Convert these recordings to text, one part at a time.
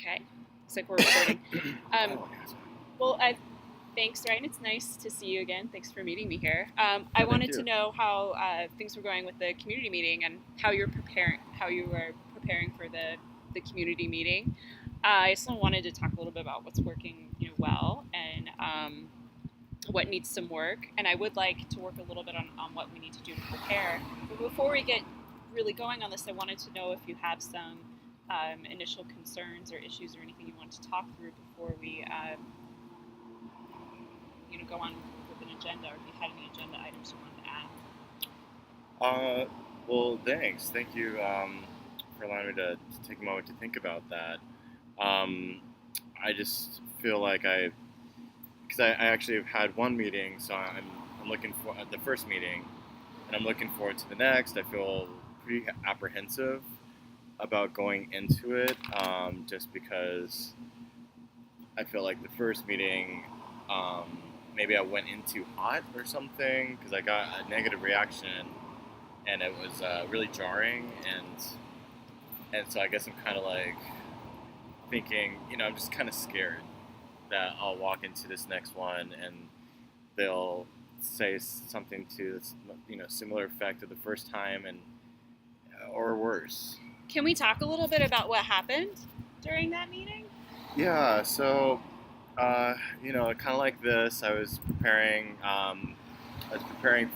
Okay. Looks like we're recording. Well, thanks, Ryan. It's nice to see you again. Thanks for meeting me here. I Yeah, thank wanted to you. know how things were going with the community meeting and how you were preparing for the community meeting. I also wanted to talk a little bit about what's working, well, and what needs some work. And I would like to work a little bit on what we need to do to prepare. But before we get really going on this, I wanted to know if you have some initial concerns or issues or anything you want to talk through before we go on with an agenda, or if you had any agenda items you wanted to add. Uh, well, thanks. Thank you for allowing me to take a moment to think about that. Um, I just feel like because I actually have had one meeting, so I'm looking for the first meeting, and I'm looking forward to the next. I feel pretty apprehensive about going into it, just because I feel like the first meeting, maybe I went in too hot or something, because I got a negative reaction, and it was really jarring, and so I guess I'm kind of like thinking, I'm just kind of scared that I'll walk into this next one and they'll say something to this, similar effect of the first time, and or worse. Can we talk a little bit about what happened during that meeting? Yeah, so kind of like this. I was preparing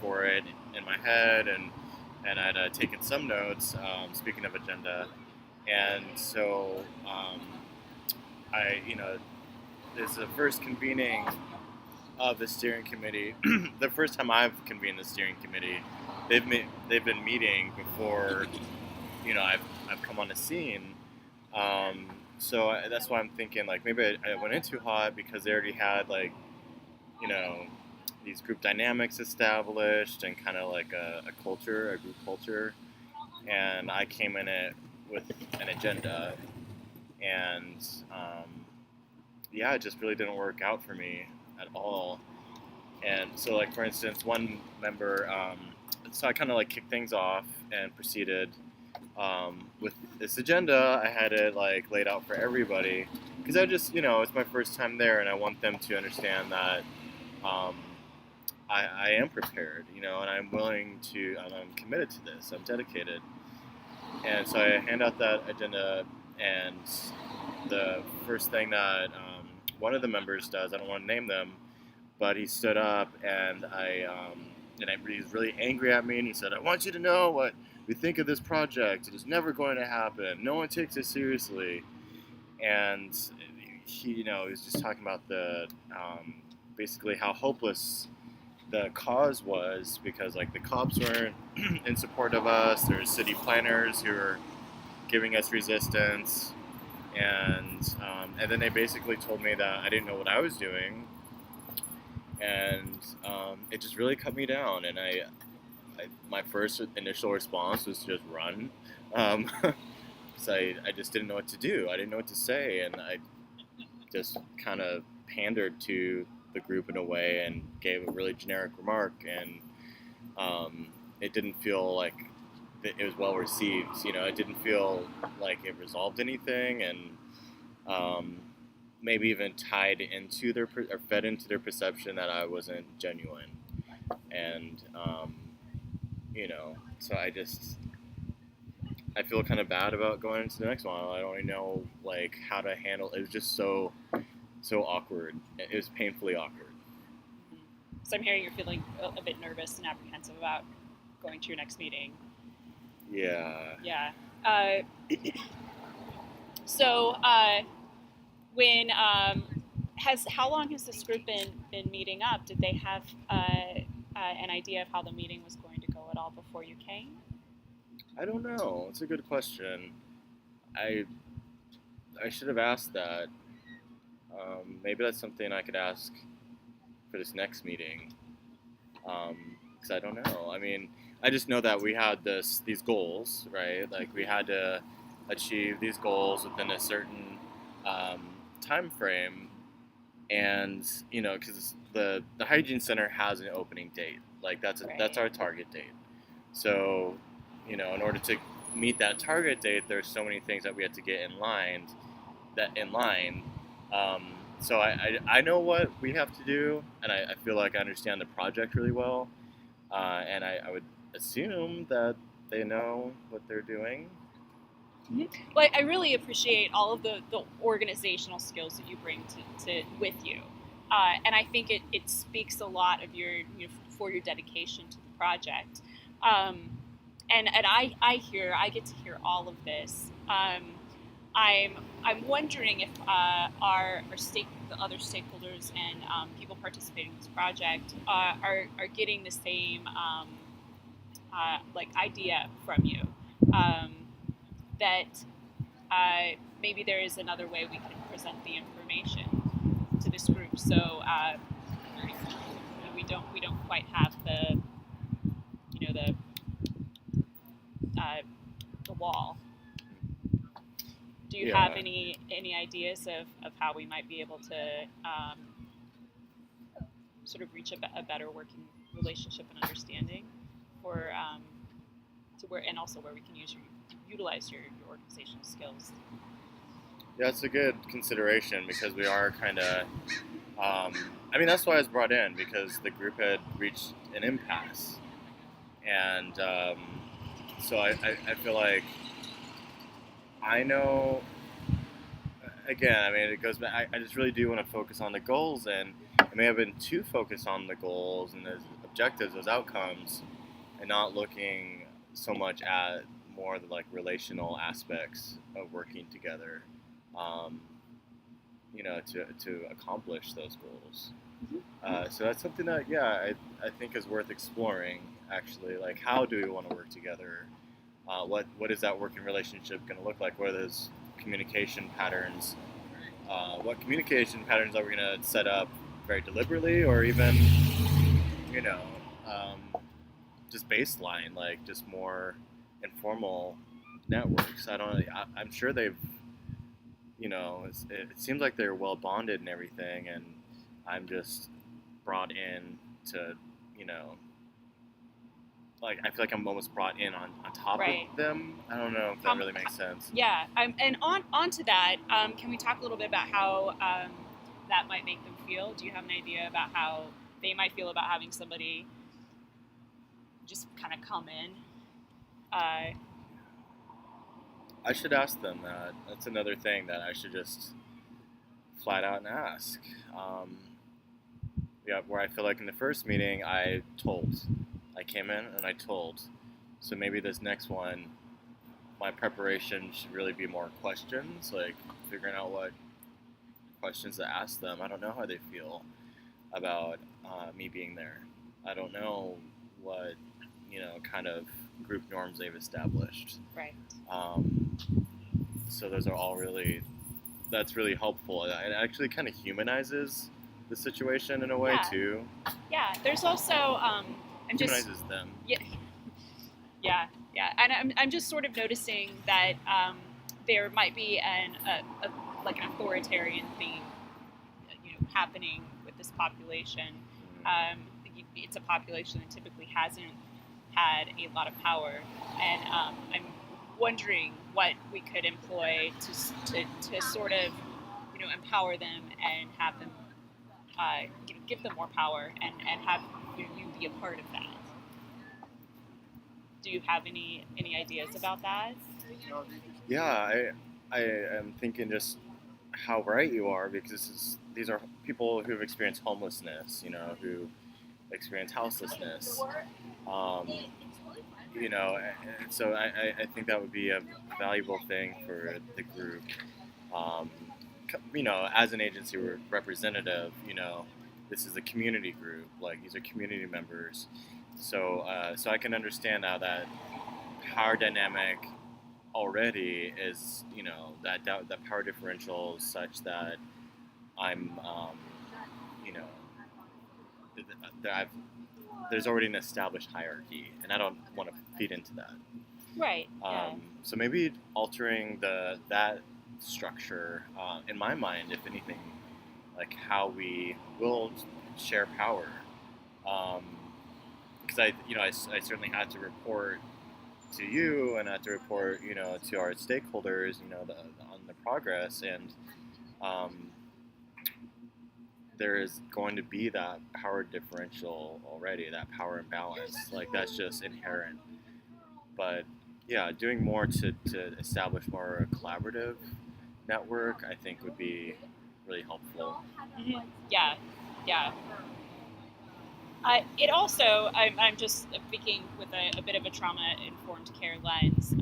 for it in my head, and I'd taken some notes. Speaking of agenda, and so I, this is the first convening of the steering committee. The first time I've convened the steering committee, they've been meeting before, I've come on the scene. That's why I'm thinking, like, maybe I went in too hot because they already had, like, you know these group dynamics established, and kind of like a group culture, and I came in it with an agenda, and yeah, it just really didn't work out for me at all. And so, like, for instance, one member, so I kind of like kicked things off and proceeded with this agenda. I had it like laid out for everybody, because I just, it's my first time there, and I want them to understand that um, I am prepared, and I'm willing to, and I'm committed to this. I'm dedicated. And so I hand out that agenda, and the first thing that one of the members does, I don't want to name them, but he stood up, and he was really angry at me, and he said, "I want you to know what we think of this project. It is never going to happen. No one takes it seriously." And he was just talking about basically how hopeless the cause was, because, like, the cops weren't in support of us. There's city planners who are giving us resistance, and then they basically told me that I didn't know what I was doing, and it just really cut me down. And my first initial response was just run, because I just didn't know what to do. I didn't know what to say, and I just kind of pandered to the group in a way and gave a really generic remark, and it didn't feel like it was well received. It didn't feel like it resolved anything, and maybe even tied into or fed into their perception that I wasn't genuine. And so I feel kind of bad about going into the next one. I don't really know, like, how to handle it. It was just so awkward. It was painfully awkward. So I'm hearing you're feeling a bit nervous and apprehensive about going to your next meeting. Yeah. Yeah. So when how long has this group been meeting up? Did they have an idea of how the meeting was going to go at all before you came? I don't know. It's a good question. I I should have asked that. Maybe that's something I could ask for this next meeting. Because I don't know. I mean, I just know that we had these goals, right? Like, we had to achieve these goals within a certain time frame, and because the hygiene center has an opening date. Like, that's our target date. So, in order to meet that target date, there's so many things that we had to get in line, that in line. So I know what we have to do, and I feel like I understand the project really well, and I would assume that they know what they're doing. Mhm. Well, I really appreciate all of the organizational skills that you bring with you, and I think it speaks a lot of for your dedication to the project. Um, and I get to hear all of this. I'm wondering if the other stakeholders and people participating in this project are getting the same like idea from you, um, that maybe there is another way we can present the information to this group. So we don't quite have the the wall. Do you have Yeah, any ideas of how we might be able to sort of reach a better working relationship and understanding for to where and also where we can utilize your organizational skills? yeah, it's a good consideration because we are kind of. I mean, that's why I was brought in because the group had reached an impasse, and so I feel like I know. Again, I mean, it goes back. I just really do want to focus on the goals, and it may have been too focused on the goals and those objectives, those outcomes, and not looking so much at more the like relational aspects of working together, um, to accomplish those goals. So that's something that, yeah, I think is worth exploring. Actually, like how do we want to work together? What is that working relationship going to look like? What are those communication patterns? What communication patterns are we going to set up very deliberately, or even you know just baseline, like just more informal networks? I don't. I'm sure they've. It seems like they're well bonded and everything, and I'm just brought in to, you know, like I feel like I'm almost brought in on top Right. of them. I don't know if that really makes sense. Yeah. And onto that, can we talk a little bit about how that might make them feel? Do you have an idea about how they might feel about having somebody just kind of come in? I should ask them that. That's another thing that I should just flat out and ask. Um, yeah, where I feel like in the first meeting I came in and I told. So maybe this next one, my preparation should really be more questions, like figuring out what questions to ask them. I don't know how they feel about me being there. I don't know what kind of group norms they've established. Right. Um, so those are all really that's really helpful. It actually kind of humanizes the situation in a way Yeah. too. Yeah. There's also I'm just Humanizes them. yeah. Yeah, and I'm just sort of noticing that there might be like an authoritarian theme, happening with this population. Um, it's a population that typically hasn't had a lot of power, and I'm wondering what we could employ to sort of empower them and have them give them more power and have you be a part of that. Do you have any ideas about that? Yeah, I am thinking just how right you are because these are people who've experienced homelessness, who experience houselessness. Um, and so I think that would be a valuable thing for the group. Um, as an agency representative, this is a community group. Like these are community members. So I can understand now that power dynamic already is, that power differential is such that I'm, you know, that there's already an established hierarchy, and I don't want to feed into that. Right. Yeah. So maybe altering that structure, in my mind, if anything, like how we will share power. Because I certainly had to report to you and I had to report, to our stakeholders, on the progress. And um, there is going to be that power differential already, that power imbalance. Like that's just inherent. But yeah, doing more to establish more collaborative network, I think would be really helpful. Mhm. Yeah, yeah. It also, I'm just speaking with a bit of a trauma-informed care lens.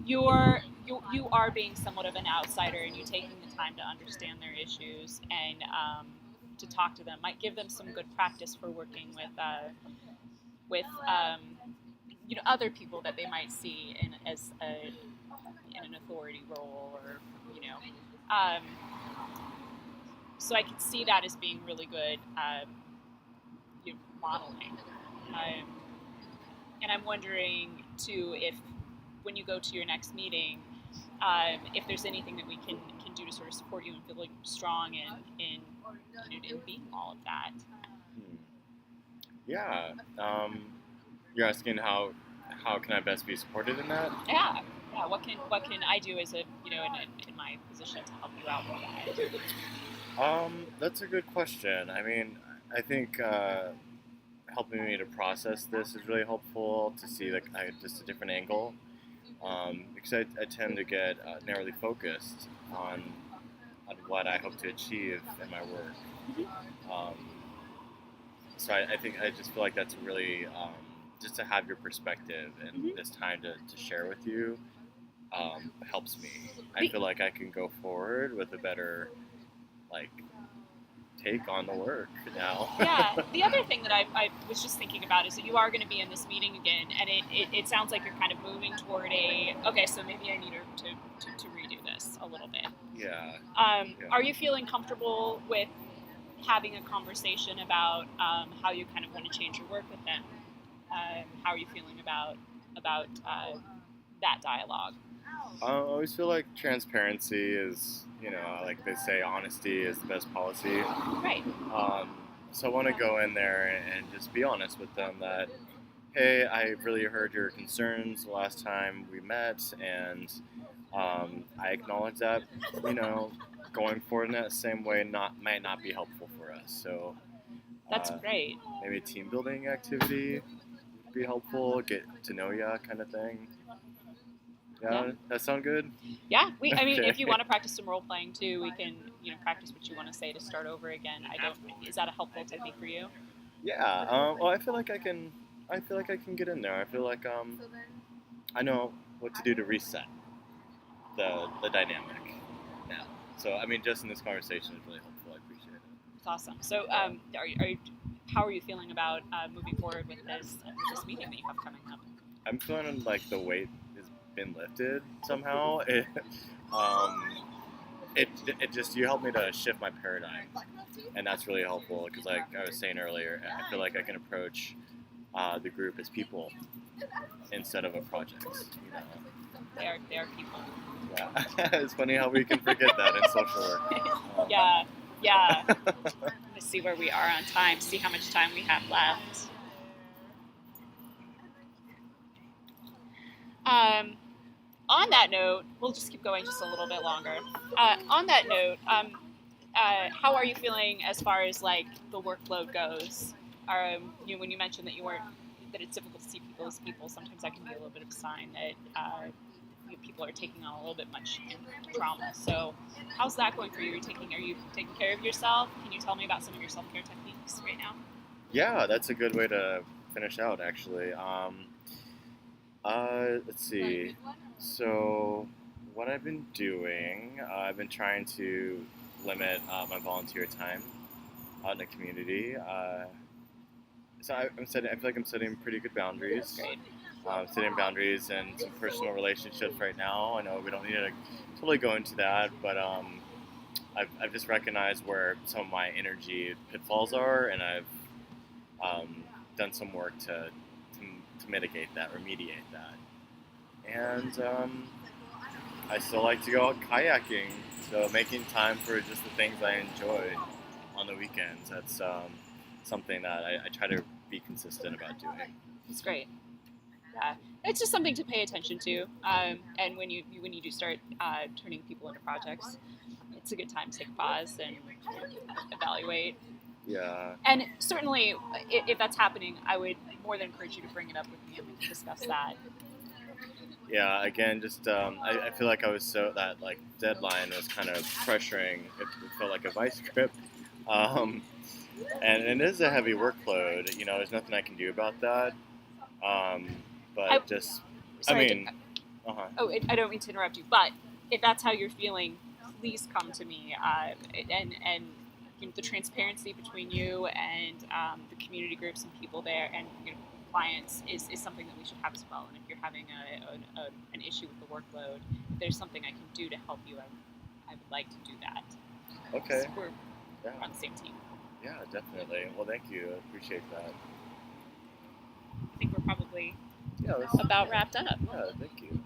You are being somewhat of an outsider, and you taking the time to understand their issues and to talk to them might give them some good practice for working with other people that they might see in an authority role, or you know. Um, so I could see that as being really good modeling. Um, and I'm wondering too if when you go to your next meeting, if there's anything that we can do to sort of support you and feeling strong in being all of that. Hmm. Yeah. You're asking how can I best be supported in that? Yeah, yeah. What can I do as a in my position to help you out with that? That's a good question. I mean, I think helping me to process this is really helpful to see just a different angle. Because I tend to get narrowly focused on what I hope to achieve in my work. Um, so I think I just feel like that's really just to have your perspective and this time to share with you helps me. I feel like I can go forward with a better like take on the work now. Yeah. The other thing that I was just thinking about is that you are going to be in this meeting again, and it sounds like you're kind of moving toward okay, so maybe I need to redo this a little bit. Yeah. Are you feeling comfortable with having a conversation about how you kind of want to change your work with them? How are you feeling about that dialogue? I always feel like transparency is, like they say, honesty is the best policy. Right. So I want to go in there and just be honest with them that, hey, I really heard your concerns the last time we met, and I acknowledge that, going forward in that same way might not be helpful for us. So That's great. maybe a team building activity would be helpful, get to know ya kind of thing. Yeah, that sound good? Yeah, I mean, Okay. if you want to practice some role playing too, we can, practice what you want to say to start over again. Is that a helpful technique for you? Yeah. Well, I feel like I can. I feel like I can get in there. I feel like I know what to do to reset the dynamic now. So I mean, just in this conversation is really helpful. I appreciate it. It's awesome. So, how are you feeling about moving forward with this meeting that you have coming up? I'm feeling like the weight has been lifted somehow. It just you helped me to shift my paradigm, and that's really helpful because, like I was saying earlier, I feel like I can approach the group as people instead of a project. They are people. Yeah, it's funny how we can forget that in social work. Yeah. Let's see where we are on time. See how much time we have left. On that note, we'll just keep going just a little bit longer. On that note, how are you feeling as far as like the workload goes? When you mentioned that it's difficult to see people as people, sometimes that can be a little bit of a sign that people are taking on a little bit much trauma. So, how's that going for you? Are you taking care of yourself? Can you tell me about some of your self-care techniques right now? Yeah, that's a good way to finish out, actually. Let's see. So, what I've been doing, I've been trying to limit my volunteer time out in the community. So I feel like I'm setting pretty good boundaries. Great. Setting boundaries and some personal relationships right now. I know we don't need to totally go into that, but I've just recognized where some of my energy pitfalls are, and I've done some work to mitigate that, remediate that. And I still like to go out kayaking, so making time for just the things I enjoy on the weekends. That's something that I try to be consistent about doing. It's great. Yeah. it's just something to pay attention to. And when you do start turning people into projects, it's a good time to take a pause and evaluate. Yeah. And certainly, if that's happening, I would more than encourage you to bring it up with me and we can discuss that. Yeah, again, just I feel like I was so that like deadline was kind of pressuring. It felt like a vice grip, um, and it is a heavy workload. There's nothing I can do about that. Um, I but just, I sorry, mean, uh huh. I don't mean to interrupt you, but if that's how you're feeling, please come to me. And the transparency between you and the community groups and people there and clients is something that we should have as well. And if you're having an issue with the workload, if there's something I can do to help you, I would like to do that. Okay. So we're Yeah. on the same team. Yeah, definitely. Well, thank you. I appreciate that. I think we're probably Yeah. about wrapped up. Yeah. Thank you.